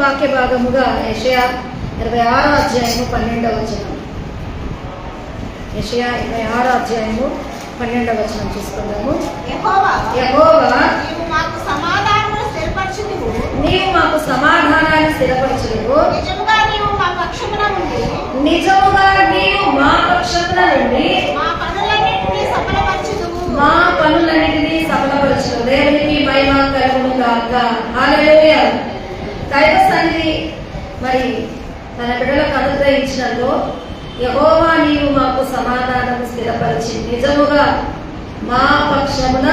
వాక్య భాగముగా యెషయా 26వ అధ్యాయము 12వ వచనం. యెషయా 26వ అధ్యాయము 12వ వచనం చూసుకుందాము. యెహోవా నీవు మాకు సమాధానమును స్థిరపరచుదువు. నిజముగా నీవు మా పక్షమున నుండి మా పనులన్నిటినీ సఫలపరచుదువు. దేవునికి మహిమ కలుగును గాక. హల్లెలూయా. దైవ సన్నిధి మరి తన బిడ్డలకు అనుగ్రహించినలో యెహోవా నీవు మాకు సమాధానం స్థిరపరిచి నిజముగా మా పక్షమున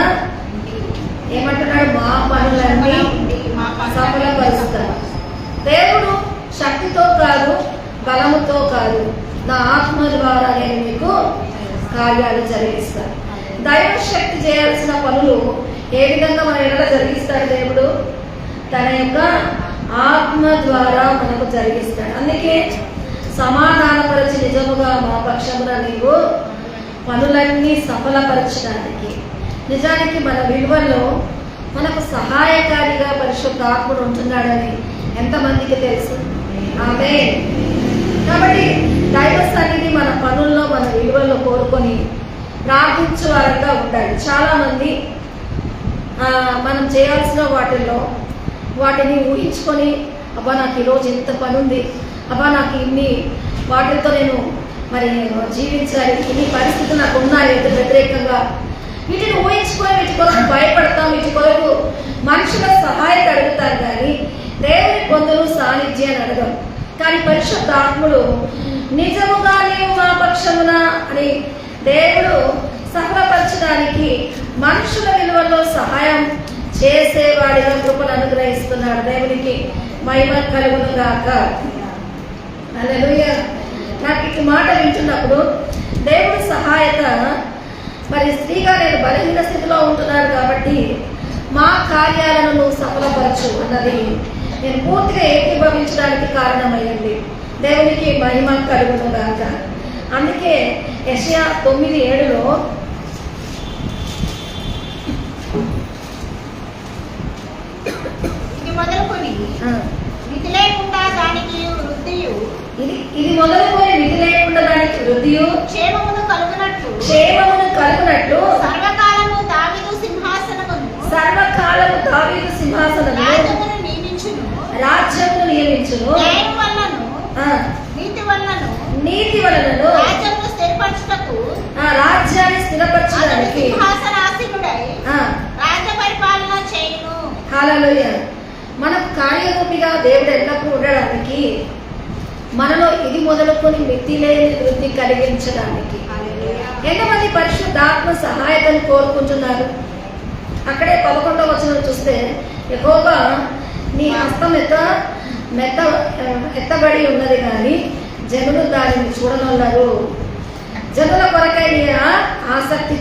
ఏమంటున్నాడు, మా పనులన్నీ సఫలపరుస్తాడు. దేవుడు శక్తితో కాదు, బలముతో కాదు, నా ఆత్మ ద్వారా నేను మీకు కార్యాలు జరిగిస్తాను. దైవ శక్తి చేయాల్సిన పనులు ఏ విధంగా మన ఎడల జరిగిస్తాడు దేవుడు? తన యొక్క ఆత్మ ద్వారా మనకు జరిగిస్తాడు. అందుకే సమాధానపరిచి నిజముగా మా పక్షమున నీవు పనులన్నీ సఫలపరచడానికి. నిజానికి మన విలువల్లో మనకు సహాయకారిగా పరిశుద్ధాత్ముడు ఉంటున్నాడని ఎంతమందికి తెలుసు? ఆమేన్. కాబట్టి దైవ సన్నిధి మన పనుల్లో మన విలువల్లో కోరుకొని ప్రార్థించే వారంగా ఉండాలి. చాలామంది మనం చేయాల్సిన వాటిని ఊహించుకొని, అబ్బా నాకు ఈరోజు ఇంత పని ఉంది, అబ్బా నాకు ఇన్ని వాటితో నేను మరి జీవించాలి, ఇన్ని పరిస్థితులు నాకు ఉన్నాయి వ్యతిరేకంగా, వీటిని ఊహించుకొని వీటి కొరకు భయపడతాం, వీటి కొరకు మనుషుల సహాయం అడుగుతారు, కానీ దేవుని పొందును సాన్నిధ్యాన్ని అడగం. కానీ పరిశుద్ధాత్ముడు నిజముగా నీవు మా పక్షమున అని దేవుడు సఫలపరచడానికి మనుషుల విలువల్లో సహాయం చేసేవాడిగా కృపను అనుగ్రహిస్తున్నాడు. దేవునికి మహిమ కలుగును గాక. హల్లెలూయా. నాకు ఈ మాట వింటున్నప్పుడు దేవుడి సహాయత, మరి స్త్రీగా నేను బలహీన స్థితిలో ఉంటున్నాను కాబట్టి మా కార్యాలను నువ్వు సఫలపరచు అన్నది నేను పూర్తిగా ఏకీభవించడానికి కారణమయ్యింది. దేవునికి మహిమ కలుగును గాక. అందుకే యెషయా 9:7లో ఇది మొదలుకొని విధి లేకుండా దానికి వృద్ధియు క్షేమమును కలుగునట్లు సర్వకాలము దావీదు సింహాసనము రాజ్యమును నియమించును. నీతి వలనను రాజ్యాన్ని స్థిరపరచడానికి రాజ్య పరిపాలన చేయును. హల్లెలూయా. మనకు కార్యరూపిగా దేవుడు ఎల్లప్పుడూ ఉండడానికి, మనలో ఇది మొదలుకొని మితి లేని వృద్ధి కలిగించడానికి ఎంతమంది పరిశుద్ధాత్మ సహాయతను కోరుకుంటున్నారు? అక్కడే 11వ వచనం చూస్తే, యెహోవా నీ హస్తం ఎత్తబడి ఉన్నది కానీ జనులు దానిని చూడనున్నారు. జనుల కొరకై నీ ఆసక్తి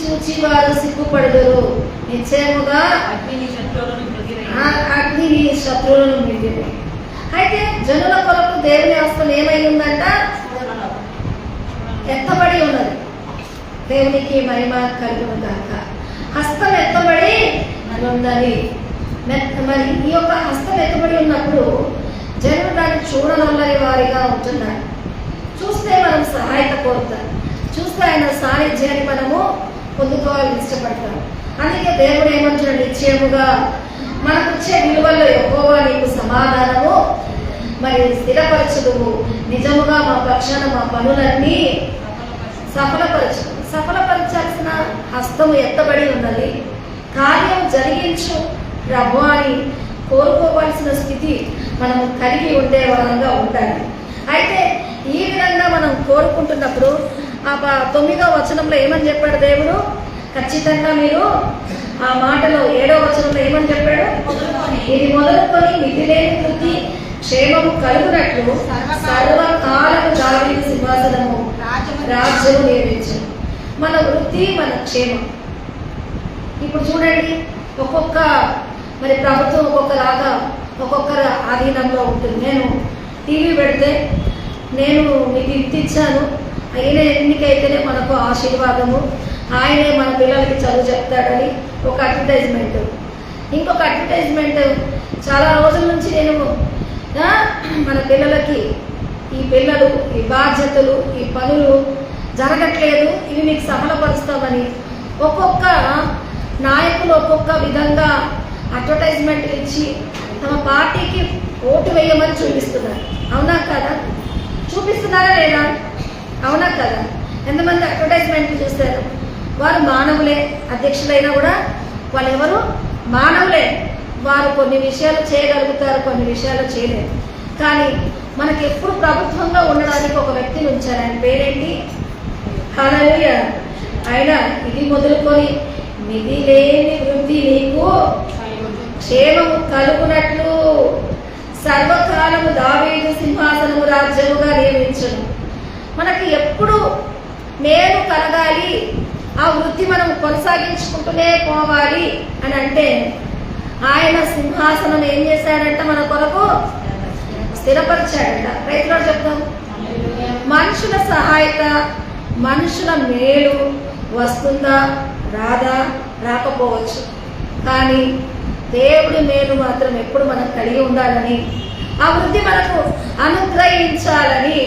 చూచి వారు సిగ్గుపడదురు. నిశ్చయముగా అగ్ని నీ శత్రువులను మింగిను. అయితే జనుల కొరకు దేవుని హస్తం ఏమై ఉందంట? ఎత్తబడి ఉన్నది. దేవునికి మహిమ కలుగును గాక. హస్తం ఎత్తబడి ఉన్నది. మరి ఈ యొక్క హస్తం ఎత్తబడి ఉన్నప్పుడు జనులు దాన్ని చూడనొల్లని వారిగా ఉంటున్నారు. చూస్తే మనం సహాయత కోరుతాం, చూస్తే ఆయన సాన్నిధ్యాన్ని మనము పొందుకోవాలని ఇష్టపడతాం. అందుకే దేవుడు ఏమంటున్నాడు? నిశ్చయముగా మనకు వచ్చే విలువల్లో యెహోవా నీకు సమాధానము మరి స్థిరపరచుదువు. నిజముగా మా పక్షాన మా పనులన్నీ సఫలపరచాల్సిన హస్తము ఎత్తబడి ఉన్నది. కార్యం జరిగించు ప్రభు అని కోరుకోవాల్సిన స్థితి మనం కలిగి ఉండే వారంగా ఉండాలి. అయితే ఈ విధంగా మనం కోరుకుంటున్నప్పుడు ఆ 9వ వచనంలో ఏమని చెప్పాడు దేవుడు? ఖచ్చితంగా మీరు ఆ మాటలో 7వ వచనంలో ఏమని చెప్పాడు? ఇది మొదలుకొని మితి లేని వృద్ధి క్షేమము కలుగునట్లు సర్వకాలము దావీదు సింహాసనము రాజ్యము నియమించు. మన వృద్ధి, మన క్షేమం. ఇప్పుడు చూడండి, ఒక్కొక్క మరి ప్రభుత్వం ఒక్కొక్కరు ఆధీనంలో ఉంటుంది. నేను టీవీ పెడితే నేను మీకు ఇంత ఇచ్చాను, ఆయన ఎన్నికైతేనే మనకు ఆశీర్వాదము, ఆయనే మన పిల్లలకి చదువు చెప్తాడని ఒక అడ్వర్టైజ్మెంట్. ఇంకొక అడ్వర్టైజ్మెంట్ చాలా రోజుల నుంచి నేను మన పిల్లలకి ఈ పిల్లలు ఈ బాధ్యతలు ఈ పనులు జరగట్లేదు, ఇవి మీకు సఫలపరుస్తామని ఒక్కొక్క నాయకులు ఒక్కొక్క విధంగా అడ్వర్టైజ్మెంట్ ఇచ్చి తమ పార్టీకి ఓటు వేయమని చూపిస్తున్నారు. అవునా కదా? చూపిస్తున్నారా లేదా? అవునా కదా? ఎంతమంది అడ్వర్టైజ్మెంట్లు చూస్తారు? వారు మానవులే, అధ్యక్షులైనా కూడా వాళ్ళు ఎవరు? మానవులే. వారు కొన్ని విషయాలు చేయగలుగుతారు, కొన్ని విషయాలు చేయలేరు. కానీ మనకి ఎప్పుడు ప్రభుత్వంగా ఉండడానికి ఒక వ్యక్తిని ఉంచారు. ఆయన పేరేంటి? హల్లెలూయా. ఆయన ఇది మొదలుకొని మిది లేని వృద్ధి నీకు క్షేమము కలుగునట్లు సర్వకాలము దావీదు సింహాసనము రాజ్యముగా నియమించును. మనకి ఎప్పుడు మేలు కలగాలి, ఆ వృద్ధి మనం కొనసాగించుకుంటూనే పోవాలి అని అంటే ఆయన సింహాసనం ఏం చేశాడంట? మన కొరకు స్థిరపరిచాడంట. రైతులో చెప్తాం, మనుషుల సహాయత, మనుషుల మేలు వస్తుందా రాదా? రాకపోవచ్చు. కానీ దేవుడి మేలు మాత్రం ఎప్పుడు మనం కలిగి ఉండాలని, ఆ వృద్ధి మనకు అనుగ్రహించాలని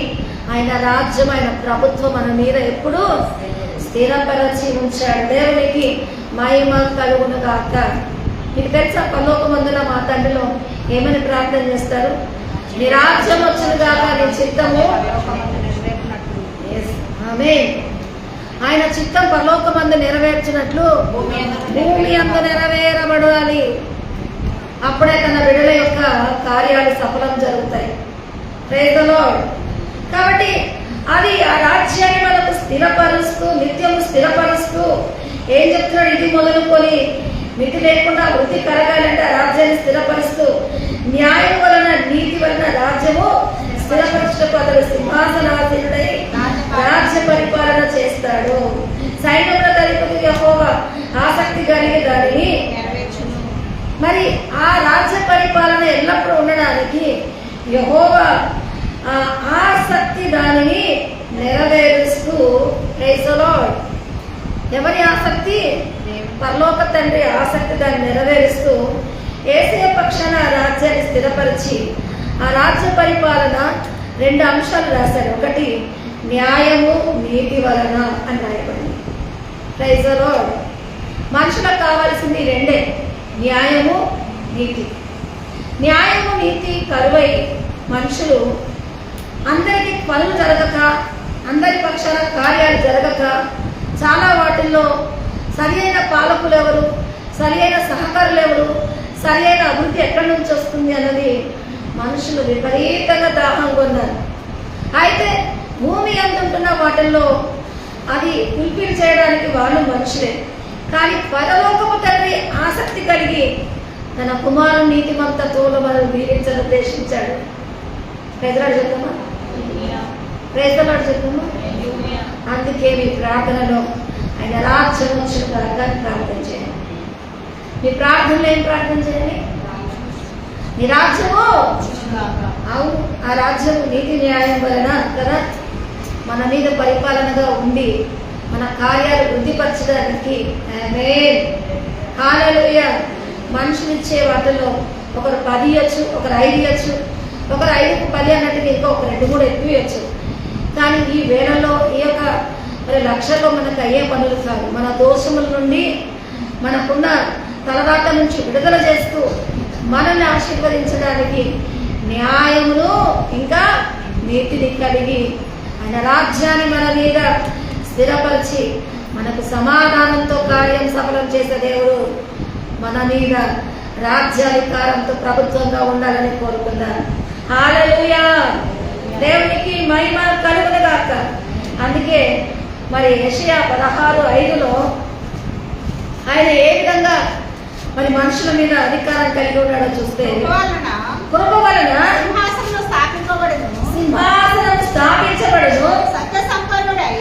ఆయన రాజ్యం, ఆయన ప్రభుత్వం మన మీద ఎప్పుడు స్థిరపరచి ఉంచాడు. దేవునికి మహిమ కలుగును గాక. మీకు తెలుసా, పరలోకమందున మా తండ్రిలో ఏమని ప్రార్థన చేస్తారు? నీ రాజ్యం వచ్చును గాక, నీ చిత్తము. ఆమేన్. ఆయన చిత్తం పరలోకమందు నెరవేర్చినట్లు భూమి అందు నెరవేరబడాలి. అప్పుడే తన బిడ్డల యొక్క కార్యాలు సఫలం జరుగుతాయి. Praise the lord. కాబట్టి అది ఆ రాజ్యాన్ని మనకు స్థిరపరుస్తూ, నిత్యము స్థిరపరుస్తూ ఏం చెప్తున్నాడు? ఇది మొదలుకొని మితి లేకుండా వృద్ధి కలగాలంటే ఆ రాజ్యాన్ని స్థిరపరుస్తూ న్యాయం వలన, నీతి వలన రాజ్యము స్థిరపరచుటకు అతడు సింహాసనాసీనుడై రాజ్య పరిపాలన చేస్తాడు. సైన్యముల అధిపతి యెహోవా ఆసక్తి కలిగి దానిని మరి ఆ రాజ్య పరిపాలన ఎల్లప్పుడూ ఉండడానికి యెహోవా ఆసక్తి దానిని నెరవేరుస్తూ. Praise the lord. ఎవరి ఆసక్తి? పరలోక తండ్రి ఆసక్తి దాన్ని నెరవేరుస్తూ యేసయ్య పక్షాన ఆ రాజ్యాన్ని స్థిరపరిచి ఆ రాజ్య పరిపాలన 2 అంశాలు రాశాడు. ఒకటి న్యాయము, నీతి వలన అని రాయబడింది. Praise the lord. మనుషులకు కావాల్సింది 2, న్యాయము, నీతి. న్యాయము, నీతి కరువై మనుషులు అందరికీ పనులు జరగక, అందరి పక్షాన కార్యాలు జరగక, చాలా వాటిల్లో సరి అయిన పాలకులు ఎవరు, సరి అయిన సహకారులు ఎవరు, సరి అయిన అభివృద్ధి ఎక్కడి నుంచి వస్తుంది అన్నది మనుషులు విపరీతంగా దాహంగా ఉన్నారు. అయితే భూమి అందుంటున్న వాటిల్లో అది ఫుల్ఫిల్ చేయడానికి వాళ్ళు మనుషులే. కానీ పరలోకపు తండ్రి ఆసక్తి కలిగి తన కుమారుని నీతిమంతత్వంలో మనం దీవించని ఉద్దేశించాడు. ప్రైజ్లాడు చెప్తామా? ప్రైజ్లాడు చెప్తామా? అందుకే మీ ప్రార్థనలో ఆయన రాజ్యం వచ్చిన కాక ప్రార్థన చేయండి. మీ ప్రార్థనలో ఏం ప్రార్థన చేయాలి? నీ రాజ్యము, అవును, ఆ రాజ్యము నీతి న్యాయం వలన కదా మన మీద పరిపాలనగా ఉండి మన కార్యాలు వృద్ధిపరచడానికి. ఆమేన్. హల్లెలూయా. మనుషులు ఇచ్చే వాటిలో ఒకరు 10 ఇవ్వచ్చు, ఒకరు 5 ఇవ్వచ్చు, ఒకరు 5కు 10 అన్నట్టుగా ఇంకా ఒక 2-3 ఎక్కువ ఇవ్వచ్చు. కానీ ఈ వేళలో ఈ యొక్క మరి లక్షల్లో మనకు అయ్యే పనులు కాదు. మన దోషముల నుండి, మనకున్న తలరాట నుంచి విడుదల చేస్తూ మనల్ని ఆశీర్వదించడానికి న్యాయమును ఇంకా నీతిని కలిగి ఆయన రాజ్యాన్ని మన మీద స్థిరపరిచి మనకు సమాధానంతో కార్యం సఫలం చేసే దేవుడు మన మీద రాజ్యాధికారంతో ప్రభుత్వంగా ఉండాలని కోరుకున్నాను. హల్లెలూయా. దేవునికి మహిమ కలుగును గాక. అందుకే మరి యెషయా 16:5లో ఆయన ఏ విధంగా మరి మనుషుల మీద అధికారం కలిగి ఉన్నాడో చూస్తే, కృప వలన సింహాసనం స్థాపింపబడును, సింహాసనం స్థాపించబడును, సత్య సంపన్నుడై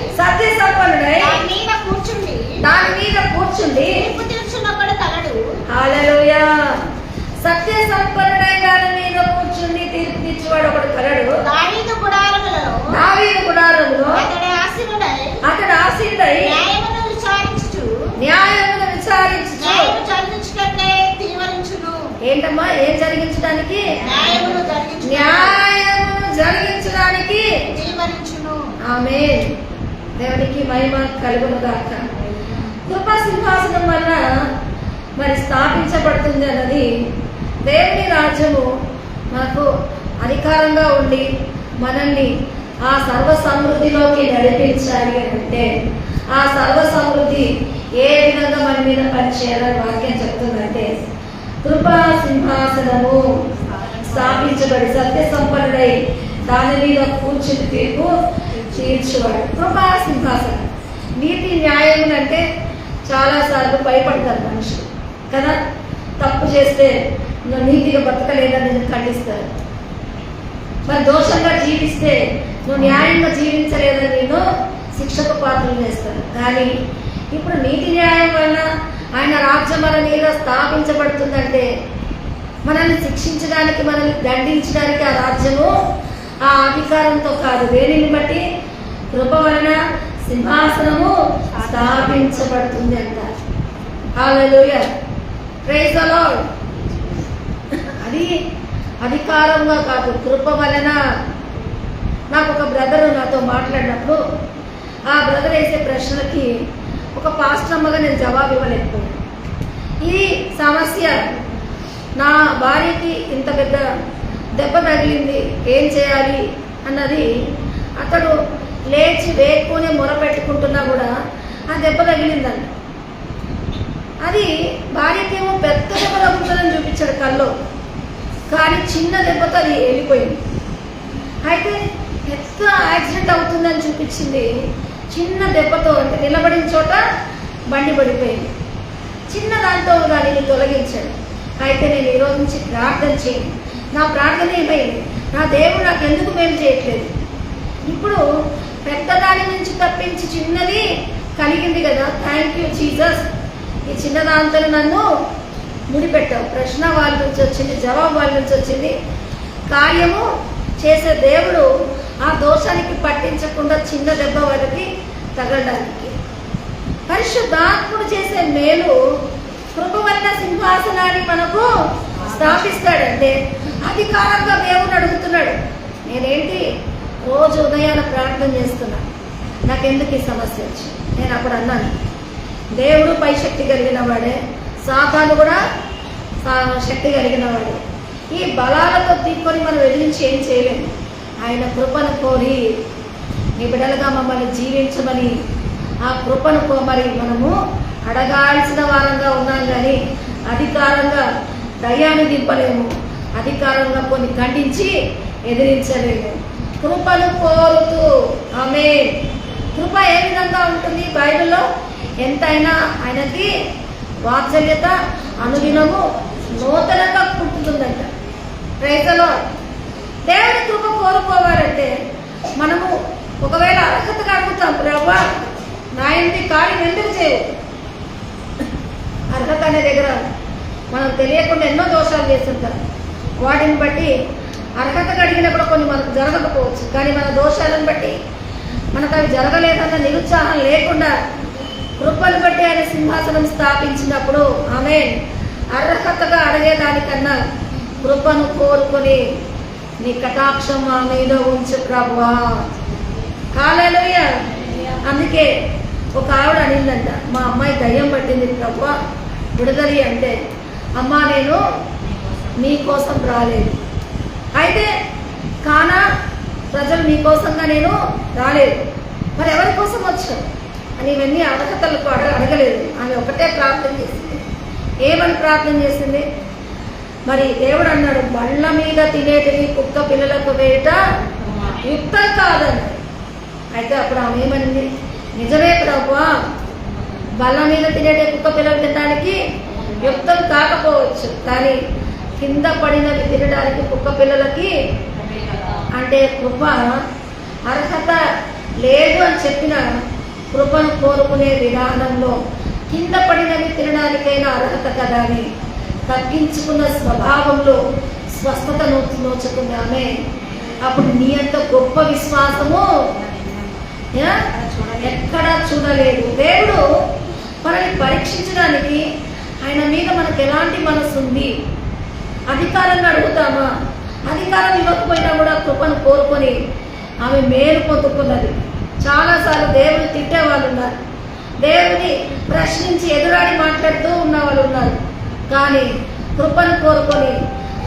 దాని మీద కూర్చుండి తీర్పు తీర్చున్నప్పుడు తలడు. హల్లెలూయా. సత్య సంపన్నుడై దాని మీద కూర్చుండి తీర్పు తీర్చువాడు ఒకడు కలడు. దావీదు గుడారములో అతడు ఆసీనుడై న్యాయమును విచారించుచు న్యాయమును చలించుటకే ఏంటమ్మా? ఏం జరిగించడానికి? న్యాయమును జరిగించు న్యాయమును జరిగించడానికి. నిలువరించును. ఆమేన్. దేవునికి మహిమ కలుగును గాక. కృపా సింహాసనం వల్ల మరి స్థాపించబడుతుంది అన్నది దేవుని రాజ్యము మనకు అధికారంగా ఉండి మనల్ని ఆ సర్వ సమృద్ధిలోకి నడిపించాలి అని అంటే ఆ సర్వ సమృద్ధి ఏ విధంగా మన మీద పనిచేయాలని వాక్యం చెప్తుందంటే కృపా సింహాసనము స్థాపించబడి సత్య సంపన్నుడై దాని మీద కూర్చుని తీర్పు తీర్చువాడు. కృపా సింహాసనం. నీతి న్యాయం అంటే చాలాసార్లు భయపడతారు మనుషులు కదా. తప్పు చేస్తే నువ్వు నీతిగా బతకలేదని నేను ఖండిస్తారు. మరి దోషంగా జీవిస్తే నువ్వు న్యాయంగా జీవించలేదని నేను శిక్షకు పాత్రలు వేస్తాను. కానీ ఇప్పుడు నీతి న్యాయం వలన ఆయన రాజ్యం మన మీద స్థాపించబడుతుందంటే మనల్ని శిక్షించడానికి, మనల్ని దండించడానికి ఆ రాజ్యము ఆ అధికారంతో కాదు, దేనిని బట్టి? కృప వలన సింహాసనము స్థాపించబడుతుంది అంటారు. హల్లెలూయా, ప్రైజ్ ది లార్డ్. అది అధికారంగా కాదు, కృప వలన. నాకు ఒక బ్రదరు నాతో మాట్లాడినప్పుడు ఆ బ్రదర్ వేసే ప్రశ్నలకి ఒక పాస్టర్ అమ్మగా నేను జవాబు ఇవ్వలేకపోయాను. ఈ సమస్య, నా భార్యకి ఇంత పెద్ద దెబ్బ తగిలింది, ఏం చేయాలి అన్నది అతడు లేచి వేక్కునే మొరపెట్టుకుంటున్నా కూడా ఆ దెబ్బ తగిలిందంట. అది భార్యకేమో పెద్ద దెబ్బ తగ్గుతుందని చూపించాడు కల్లో, కానీ చిన్న దెబ్బతో అది వెళ్ళిపోయింది. అయితే పెద్ద యాక్సిడెంట్ అవుతుందని చూపించింది, చిన్న దెబ్బతో అంటే నిలబడిన చోట బండి పడిపోయింది. చిన్న దాంతో దానిని తొలగించాడు. అయితే నేను ఈరోజు నుంచి ప్రార్థన చేయండి. నా ప్రార్థన ఏమైంది? నా దేవుడు నాకు ఎందుకు మేలు చేయట్లేదు? ఇప్పుడు పెద్దదాని నుంచి తప్పించి చిన్నది కలిగింది కదా, థ్యాంక్ యూ జీసస్. ఈ చిన్నదాంతో నన్ను ముడిపెట్టావు. ప్రశ్న వాళ్ళ నుంచి వచ్చింది, జవాబు వాళ్ళ నుంచి వచ్చింది. కార్యము చేసే దేవుడు ఆ దోషానికి పట్టించకుండా చిన్న దెబ్బ వారికి తగలడానికి. పరిశుద్ధాత్ముడు చేసే మేలు కృప వల్ల సింహాసనాన్ని మనకు స్థాపిస్తాడంటే అధికారంగా దేవుడు అడుగుతున్నాడు. నేనేంటి రోజు ఉదయాన ప్రార్థన చేస్తున్నా, నాకెందుకు ఈ సమస్య వచ్చింది? నేను అప్పుడు అన్నాను, దేవుడు పై శక్తి కలిగిన వాడే, సాతాను కూడా శక్తి కలిగిన వాడే. ఈ బలాలతో తీసుకొని మనం ఎదిరించి ఏం చేయలేము. ఆయన కృపను కోరి నీ బిడ్డలుగా మమ్మల్ని జీవించమని ఆ కృపను మరి మనము అడగాల్సిన వారంగా ఉన్నాం. కానీ అధికారంగా దయ్యాన్ని దింపలేము, అధికారంగా కొన్ని ఖండించి ఎదిరించలేము. కృపను కోరుతూ. ఆమేన్. కృప ఏ విధంగా ఉంటుంది బైబిల్లో? ఎంతైనా ఆయనకి వాత్సల్యత అనుదినము నూతనంగా పుట్టుతుందంట. Praise the lord. దేవుని కృప కోరుకోవాలంటే మనము ఒకవేళ అర్హతగా అడుగుతాం, ప్రభువా నా ఇంటి కార్యం ఎందుకు చేయవు? అర్హత అనే దగ్గర మనం తెలియకుండా ఎన్నో దోషాలు చేస్తుంటాం. వాటిని బట్టి అర్హతగా అడిగినప్పుడు కొన్ని మనకు జరగకపోవచ్చు, కానీ మన దోషాలను బట్టి మనకు అవి జరగలేదన్న నిరుత్సాహం లేకుండా కృపను బట్టి ఆయన సింహాసనం స్థాపించినప్పుడు ఆమె అర్హతగా అడిగేదానికన్నా కృపను కోరుకొని నీ కటాక్షం మా మీద ఉంచు ప్రభువా. హల్లెలూయా. అందుకే ఒక ఆవిడ అనిందంట, మా అమ్మాయి దయ్యం పట్టింది ప్రభువా విడుదలి అంటే, అమ్మా నేను నీ కోసం రాలేదు, అయితే కానా ప్రజలు నీ కోసంగా నేను రాలేదు, మరి ఎవరి కోసం వచ్చావు అని ఇవన్నీ అర్హతలకు అడగలేదు. ఆమె ఒకటే ప్రార్థన చేసింది. ఏమని ప్రార్థన చేసింది? మరి దేవుడు అన్నాడు, బళ్ళ మీద తినేటివి కుక్క పిల్లలకు వేట యుక్తం కాదని. అయితే అప్పుడు ఆమె ఏమనింది? నిజమే ప్రభువా, బళ్ళ మీద తినేటి కుక్క పిల్లలు తినడానికి యుక్తం కాకపోవచ్చు, కానీ కింద పడినవి తినడానికి కుక్క పిల్లలకి అంటే కృప అర్హత లేదు అని చెప్పిన కృపను కోరుకునే విధానంలో కింద పడినవి తినడానికైనా అర్హత కదా అని తగ్గించుకున్న స్వభావంలో స్వస్థత నోచుకున్నామే. అప్పుడు నీ అంత గొప్ప విశ్వాసము ఎక్కడా చూడలేదు. దేవుడు మనల్ని పరీక్షించడానికి ఆయన మీద మనకు ఎలాంటి మనసు ఉంది, అధికారంగా అడుగుతామా? అధికారం ఇవ్వకపోయినా కూడా కృపను కోరుకొని ఆమె మేలు పొందుకున్నది. చాలాసార్లు దేవుని తిట్టేవాళ్ళు ఉన్నారు, దేవుని ప్రశ్నించి ఎదురాడి మాట్లాడుతూ ఉన్న వాళ్ళు ఉన్నారు. కానీ కృపను కోరుకొని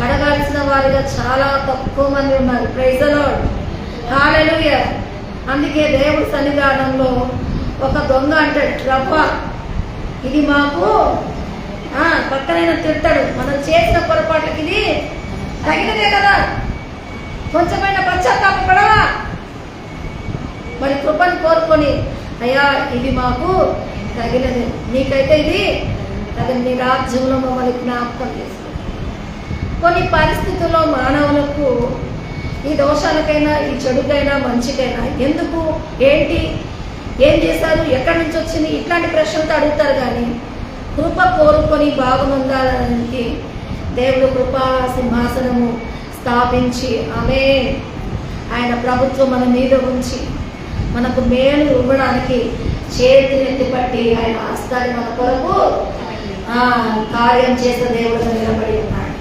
అడగాల్సిన వారిగా చాలా తక్కువ మంది ఉన్నారు. ప్రైజ్ ది లార్డ్, హల్లెలూయా. అందుకే దేవుడి సన్నిధానంలో ఒక దొంగ అంటాడు, రవ్వా ఇది మాకు పక్కనైనా తిడతాడు, మనం చేసిన పొరపాట్లకి ఇది తగినదే కదా, కొంచెమైనా పశ్చాత్తాపడవా? మరి కృపను కోరుకొని అయ్యా ఇది మాకు తగినదే, నీకైతే ఇది తగిన, నీ రాజ్యంలో మమ్మల్ని జ్ఞాపకం చేసుకో. కొన్ని పరిస్థితుల్లో మానవులకు ఈ దోషాలకైనా ఈ చెడుకైనా మంచికైనా ఎందుకు, ఏంటి, ఏం చేశారు, ఎక్కడి నుంచి వచ్చింది, ఇట్లాంటి ప్రశ్నలతో అడుగుతారు. కానీ కృప కోరుకొని బాగుండాలని దేవుడు కృపా సింహాసనము స్థాపించి ఆమె ఆయన ప్రభుత్వం మన మీద ఉంచి మనకు మేలు ఇవ్వడానికి చేతినెత్తి పట్టి ఆయన హస్తాన్ని మన కొరకు కార్యం చేసే దేవుడు నిలబడి ఉన్నాడు.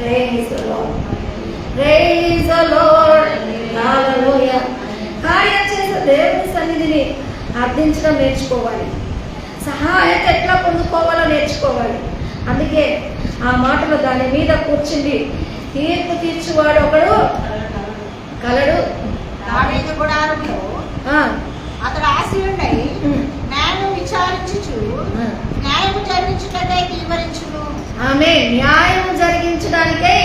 Praise the Lord. Praise the Lord. Hallelujah. కార్యం చేసే దేవుని సన్నిధిని అర్థించడం నేర్చుకోవాలి. సహాయత ఎట్లా పొందుకోవాలో నేర్చుకోవాలి. అందుకే ఆ మాటలు దాని మీద కూర్చుంది, తీర్పు తీర్చువాడు ఒకడు కలడు. దావీదు గుడారంలో అతడు ఆశీనుడై న్యాయం విచారించుచు న్యాయము జరిగించుటకై తీవరించును. ఆమె న్యాయం జరిగించడానికే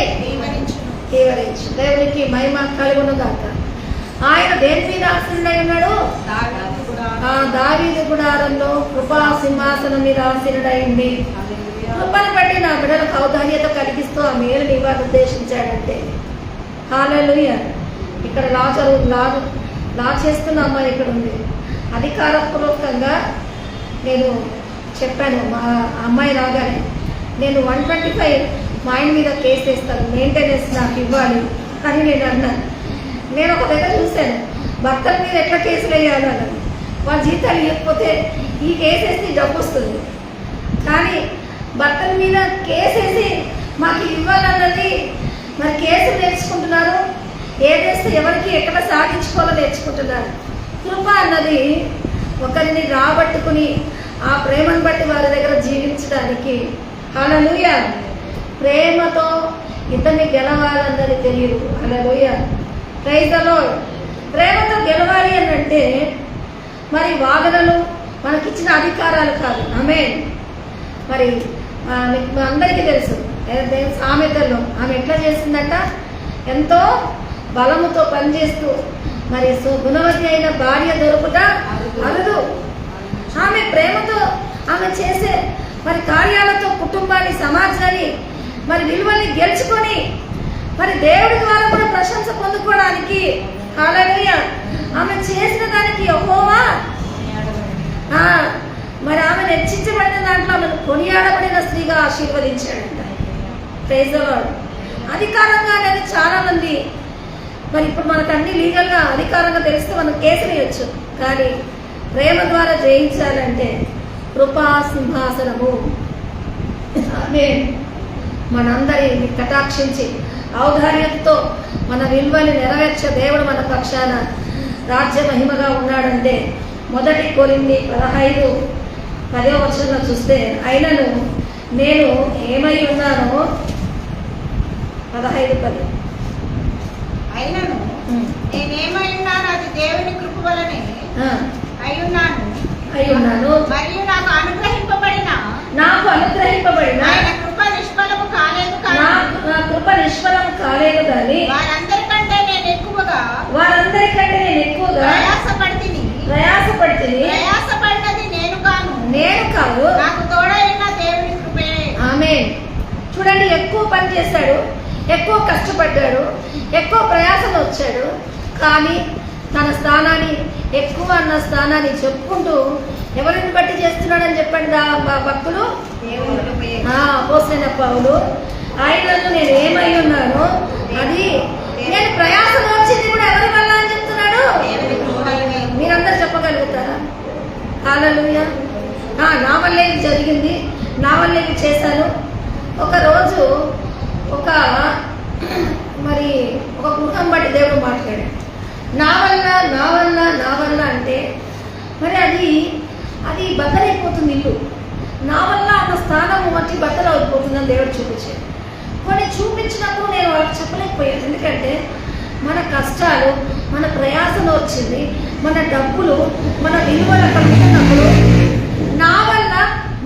తీవరించు. దేవునికి మహిమ కలుగును గాక. ఆయన దేని మీద ఆశీనుడై ఉన్నాడు? దావీదు గుడారంలో కృపా సింహాసనం మీద ఆశీనుడైంది. కృపను బట్టి నా బిడ్డలకు ఔదార్యత కలిగిస్తూ ఆ మేలు ఇవ్వాలని ఉద్దేశించాడంటే. హల్లెలూయా. ఇక్కడ లా చేస్తున్న అమ్మాయి ఇక్కడ ఉంది. అధికారపూర్వకంగా నేను చెప్పాను, మా అమ్మాయి రాగానే నేను 125 మా ఆయన మీద కేసు వేస్తాను, మెయింటెనెన్స్ నాకు ఇవ్వాలి అని నేను అన్నాను. నేను ఒక దగ్గర చూశాను, భర్తల మీద ఎట్లా కేసులు వేయాలి అన్నది. వాళ్ళ జీతాలు ఇవ్వకపోతే ఈ కేసు వేస్తే డబ్బు వస్తుంది, కానీ భర్తల మీద కేసు వేసి మాకు ఇవ్వాలన్నది మరి కేసు నేర్చుకుంటున్నారు. ఏదేస్తే ఎవరికి ఎక్కడ సాధించుకోవాలో నేర్చుకుంటున్నారు. కృప అన్నది ఒకరిని రాబట్టుకుని ఆ ప్రేమను బట్టి వారి దగ్గర జీవించడానికి. హల్లెలూయా. ప్రేమతో ఇతన్ని గెలవాలన్నది తెలియదు. హల్లెలూయా. Praise the Lord. ప్రేమతో గెలవాలి అని అంటే మరి వాదనలు మనకిచ్చిన అధికారాలు కాదు. ఆమేన్. మరి అందరికీ తెలుసు సామెతల్లో ఆమె ఎట్లా చేసిందట, ఎంతో బలముతో పనిచేస్తూ మరి గుణవతి అయిన భార్య దొరుకుట అరుదు. ఆమె ప్రేమతో ఆమె చేసే మరి కార్యాలతో కుటుంబాన్ని, సమాజాన్ని మరి విలువల్ని గెలుచుకొని మరి దేవుడి ద్వారా కూడా ప్రశంస పొందుకోవడానికి హల్లెలూయా ఆమె చేసిన దానికి యెహోవా మరి ఆమె హెచ్చించబడిన దాంట్లో ఆమెను కొనియాడబడిన స్త్రీగా ఆశీర్వదించాడంట. Praise the Lord. అధికారంగా అనేది చాలా మంది మరి ఇప్పుడు మనకు అన్ని లీగల్గా అధికారంగా తెలిస్తే మనం కేసులు వేయచ్చు, కానీ ప్రేమ ద్వారా జయించాలంటే కృపా సింహాసనము మనందరిని కటాక్షించి ఔదార్యంతో మన విలువని నెరవేర్చే దేవుడు మన పక్షాన రాజ్య మహిమగా ఉన్నాడంటే 1 కొరింథీ 15:10 చూస్తే, అయినను నేను ఏమై ఉన్నానో 15:10 అయినను నేనేమై ఉన్నాను అది దేవుని కృప వలనే అయ్యున్నాను మరియు నాకు అనుగ్రహింపబడిన ఆయన కృప నిష్ఫలము కాలేదు నా కృప నిష్ఫలము కాలేదు కానీ వారందరికంటే నేను ఎక్కువగా ప్రయాసపడినది నేను కాదు నాకు తోడైన దేవుని కృపే. ఆమేన్. చూడండి, ఎక్కువ పని చేశాడు, ఎక్కువ కష్టపడ్డాడు, ఎక్కువ ప్రయాసలు వచ్చాడు, కానీ తన స్థానాన్ని ఎక్కువ అన్న స్థానాన్ని చెప్పుకుంటూ ఎవరిని బట్టి చేస్తున్నాడని చెప్పండి భక్తులు, అపోస్తలుడైన పౌలు. ఆయనను నేను ఏమై ఉన్నాను అది నేను ప్రయాసం వచ్చింది కూడా ఎవరి వల్ల అని చెప్తున్నాడు. మీరందరూ చెప్పగలుగుతారా? హల్లెలూయా. నా వల్లే జరిగింది, నా వల్లే చేశాను. ఒకరోజు నా వల్ల నా వల్ల నా వల్ల అంటే మరి అది బద్దలైపోతుంది ఇల్లు. నా వల్ల అన్న స్థానము వచ్చి బద్దలు అయిపోతుందని దేవుడు చూపించాడు. కొన్ని చూపించినప్పుడు నేను వాళ్ళకి చెప్పలేకపోయాను. ఎందుకంటే మన కష్టాలు, మన ప్రయాసం వచ్చింది, మన డబ్బులు, మన విలువలు కలిగినప్పుడు నా వల్ల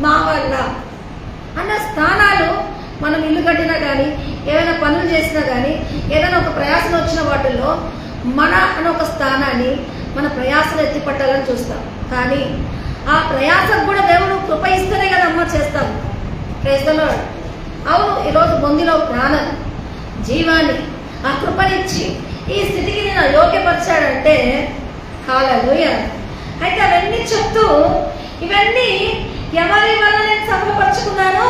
మా వల్ల అన్న స్థానాలు మనం ఇల్లు కట్టినా కానీ, ఏదైనా పనులు చేసినా కానీ, ఏదైనా ఒక ప్రయాసం వచ్చిన వాటిల్లో మన అన్న ఒక స్థానాన్ని మన ప్రయాసం ఎత్తిపట్టాలని చూస్తాం. కానీ ఆ ప్రయాసం కూడా దేవుడు కృప ఇస్తేనే కదా అమ్మ చేస్తాం. క్రైస్తవులు అవును, ఈరోజు బొందిలో ప్రాణం జీవాన్ని ఆ కృపనిచ్చి ఈ స్థితికి నేను యోగ్యపరిచాడంటే హల్లెలూయా. అయితే అవన్నీ చెప్తూ ఇవన్నీ ఎవరి వల్ల నేను సఫలపరుచుకున్నాను?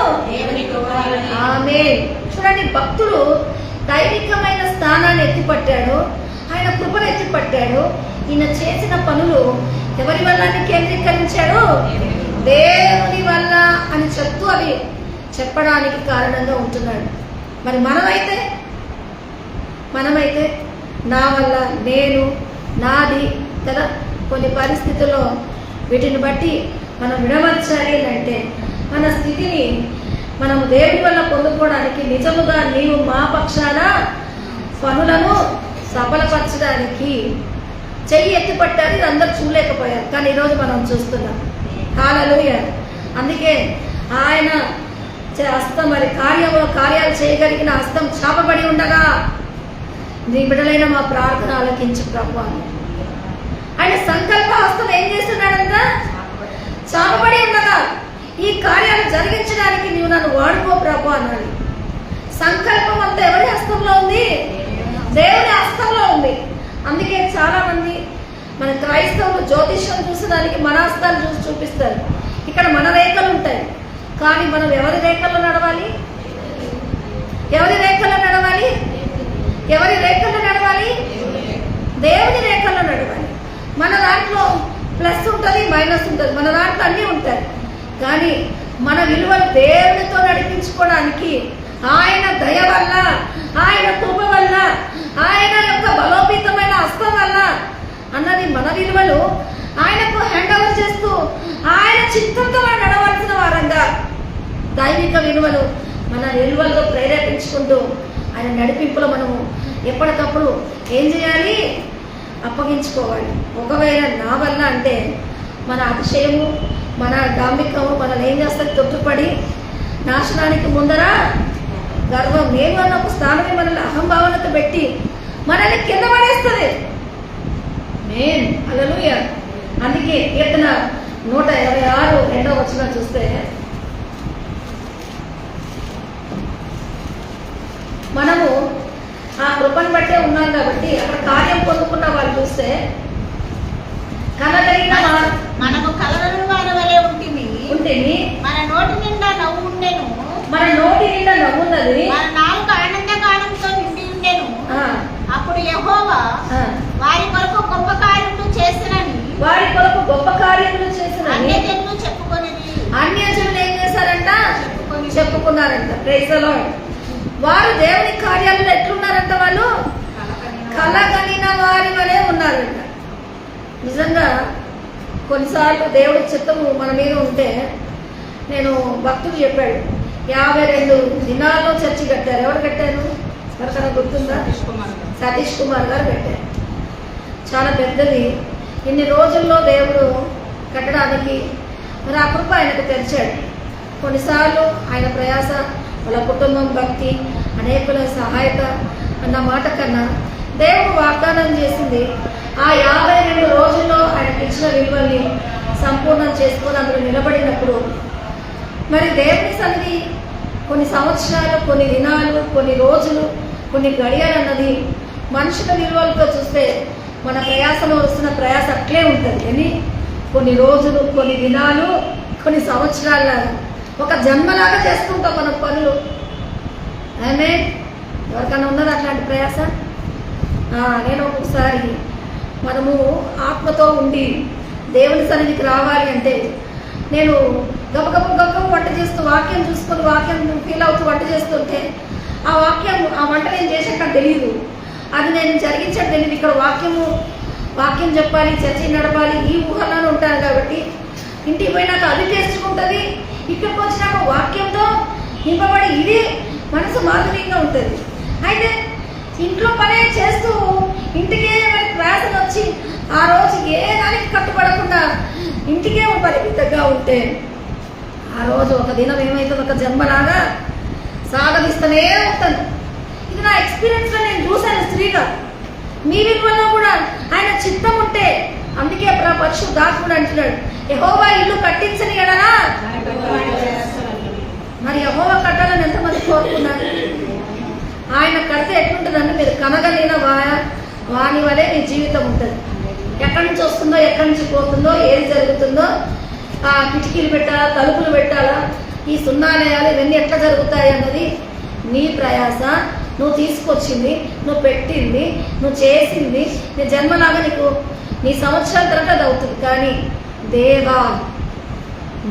ఆమేన్. చూడండి, భక్తుడు దైవికమైన స్థానాన్ని ఎత్తిపట్టాడు, ఆయన కృపను ఎత్తిపట్టాడు. ఈయన చేసిన పనులు ఎవరి వల్ల కేంద్రీకరించాడు? దేవుని వల్ల అని చెప్తూ అవి చెప్పడానికి కారణంగా ఉంటున్నాడు. మరి మనమైతే నా వల్ల, నేను, నాది కదా. కొన్ని పరిస్థితుల్లో వీటిని బట్టి మనం విడమర్చాలి అంటే మన స్థితిని మనము దేవుని వల్ల పొందుకోవడానికి నిజముగా నీవు మా పక్షాన పనులను సఫలపరచడానికి చెయ్యి ఎత్తిపట్టారు. ఇది అందరూ చూడలేకపోయారు, కానీ ఈరోజు మనం చూస్తున్నాం. హల్లెలూయా. అందుకే ఆయన హస్తం మరి కార్యాలు చేయగలిగిన హస్తం చాపబడి ఉండగా నీ బిడ్డలైన మా ప్రార్థన ఆలకించు ప్రభు అని ఆయన సంకల్ప హస్తం ఏం చేస్తున్నాడంట? చాపబడి ఉండగా ఈ కార్యాలు జరిగించడానికి నీవు నన్ను వాడుకో ప్రభు అన్నాడు. సంకల్పం అంతా ఎవరి హస్తంలో ఉంది? దేవుని హస్తంలో ఉంది. అందుకే చాలా మంది మన క్రైస్తవులు జ్యోతిష్యం చూసేదానికి మన హస్తాలు చూసి చూపిస్తారు. ఇక్కడ మన రేఖలు ఉంటాయి, కానీ మనం ఎవరి రేఖల్లో నడవాలి? ఎవరి రేఖల్లో నడవాలి? ఎవరి రేఖల్లో నడవాలి? దేవుని రేఖల్లో నడవాలి. మన దాంట్లో ప్లస్ ఉంటుంది, మైనస్ ఉంటుంది, మన దాంట్లో అన్నీ ఉంటాయి. కానీ మన విలువలు దేవునితో నడిపించుకోవడానికి ఆయన దయ వల్ల, ఆయన కృప వల్ల, ఆయన యొక్క బలోపేతమైన హస్తం వల్ల అన్నది మన విలువలు ఆయనకు హ్యాండ్ ఓవర్ చేస్తూ ఆయన చిత్తంతో నడవలసిన వారంగా దైవిక విలువలు మన విలువలతో ప్రేరేపించుకుంటూ ఆయన నడిపింపులో మనము ఎప్పటికప్పుడు ఏం చేయాలి? అప్పగించుకోవాలి. ఒకవేళ నా వల్ల అంటే మన అతిశయము, మన డాంబికము మనల్ని ఏం చేస్తుంది? తొట్టుపడి నాశనానికి ముందర గర్వం, నేను అన్న ఒక స్థానమే మనల్ని అహంభావనతో పెట్టి మనల్ని కింద పడేస్తుంది. హల్లెలూయా. అందుకే కీర్తన 126 రెండవ వచనం చూస్తే మనము ఆ కృపను బట్టే ఉన్నాం కాబట్టి అక్కడ కార్యం పొందుకున్న వాళ్ళు చూస్తే కలగలిగిన మనము కలగలిగిన వారి వలె ఉంటుంది. మన నోటి నిండా నవ్వు ఉండెను. మన నోటి నిండా నవ్వున్నది. మన నాలుక ఆనందగానంతో నిండి ఉండెను. అప్పుడు యెహోవా వారి కొరకు గొప్ప కార్యములు చేసినని అన్యజనులు చెప్పుకొనిరి. అన్యజనులు ఏం చేశారంట? చెప్పుకున్నారంట. Praise the Lord. వారు దేవుని కార్యాలలో ఎట్లున్నారంట? వాళ్ళు కలగలిగిన వారి వలె ఉన్నారంట. నిజంగా కొన్నిసార్లు దేవుడి చిత్తము మన మీద ఉంటే, నేను భక్తుడు చెప్పాడు 52 దినాల్లో చర్చి కట్టారు. ఎవరు కట్టారు? ఎవరికైనా గుర్తుందా? సతీష్ కుమార్ గారు కట్టారు. చాలా పెద్దది. ఇన్ని రోజుల్లో దేవుడు కట్టడానికి మరి ఆ కృప ఆయనకు తెరిచాడు. కొన్నిసార్లు ఆయన ప్రయాస, వాళ్ళ కుటుంబం భక్తి, అనేకుల సహాయత అన్న మాట కన్నా దేవుడు వాగ్దానం చేసింది ఆ 52 రోజుల్లో ఆయనకి ఇచ్చిన విలువల్ని సంపూర్ణం చేసుకొని అందులో నిలబడినప్పుడు మరి దేవుని సన్నిధి కొన్ని సంవత్సరాలు, కొన్ని దినాలు, కొన్ని రోజులు, కొన్ని గడియలు అన్నది మనుషుల విలువలతో చూస్తే మన ప్రయాసంలో వస్తున్న ప్రయాస అట్లే ఉంటుంది. కానీ కొన్ని రోజులు, కొన్ని దినాలు, కొన్ని సంవత్సరాల్లాగా ఒక జన్మలాగా చేస్తుంటాం మన పనులు. ఆమేన్. ఎవరికైనా ఉన్నది అట్లాంటి ప్రయాస? నేను ఒక్కొక్కసారి మనము ఆత్మతో ఉండి దేవుని సన్నిధికి రావాలి అంటే నేను గబగబ వంట చేస్తూ వాక్యం చూసుకొని వాక్యం ఫీల్ అవుతూ వంట చేస్తుంటే ఆ వంట నేను చేసాక తెలియదు. అది నేను జరిగించడం తెలియదు. ఇక్కడ వాక్యం చెప్పాలి, చర్చ నడపాలి, ఈ ఊహలోనే ఉంటాను కాబట్టి ఇంటికి పోయినాక అది టేస్ట్ ఉంటుంది, ఇక్కడికి వచ్చినాక వాక్యంతో నింపబడి ఇది మనసు మాధుర్యంగా ఉంటుంది. అయితే ఇంట్లో పనే చేస్తూ ఇంటికే మనకి ప్రయాసం వచ్చి ఆ రోజు ఏ దానికి కట్టుబడకుండా ఇంటికే పరిమితంగా ఉంటే ఆ రోజు ఒక దినం ఏమవుతుంది, ఒక జన్మలాగా సాగదీస్తూనే ఉంటాను. ఇది నా ఎక్స్పీరియన్స్లో నేను చూశాను. స్త్రీగా మీ విలువలో కూడా ఆయన చిత్తం ఉంటే, అందుకే పరిశుద్ధాత్ముడు అంటున్నాడు, యెహోవా ఇల్లు కట్టించని ఎడలా మరి యెహోవా కట్టాలని ఎంతమంది కోరుకున్నారు? ఆయన కడితే ఎట్లుంటుందంటే మీరు కనగలిగిన వాని వలె మీ జీవితం ఉంటుంది. ఎక్కడి నుంచి వస్తుందో, ఎక్కడి నుంచి పోతుందో, ఏది జరుగుతుందో, ఆ కిటికీలు పెట్టాలా, తలుపులు పెట్టాలా, ఈ సున్నాలేయాలి, ఇవన్నీ ఎట్లా జరుగుతాయి అన్నది నీ ప్రయాస. నువ్వు తీసుకొచ్చింది, నువ్వు పెట్టింది, నువ్వు చేసింది, నీ జన్మలాగా నీకు నీ సంవత్సరాల తర్వాత అది అవుతుంది. కానీ దేవా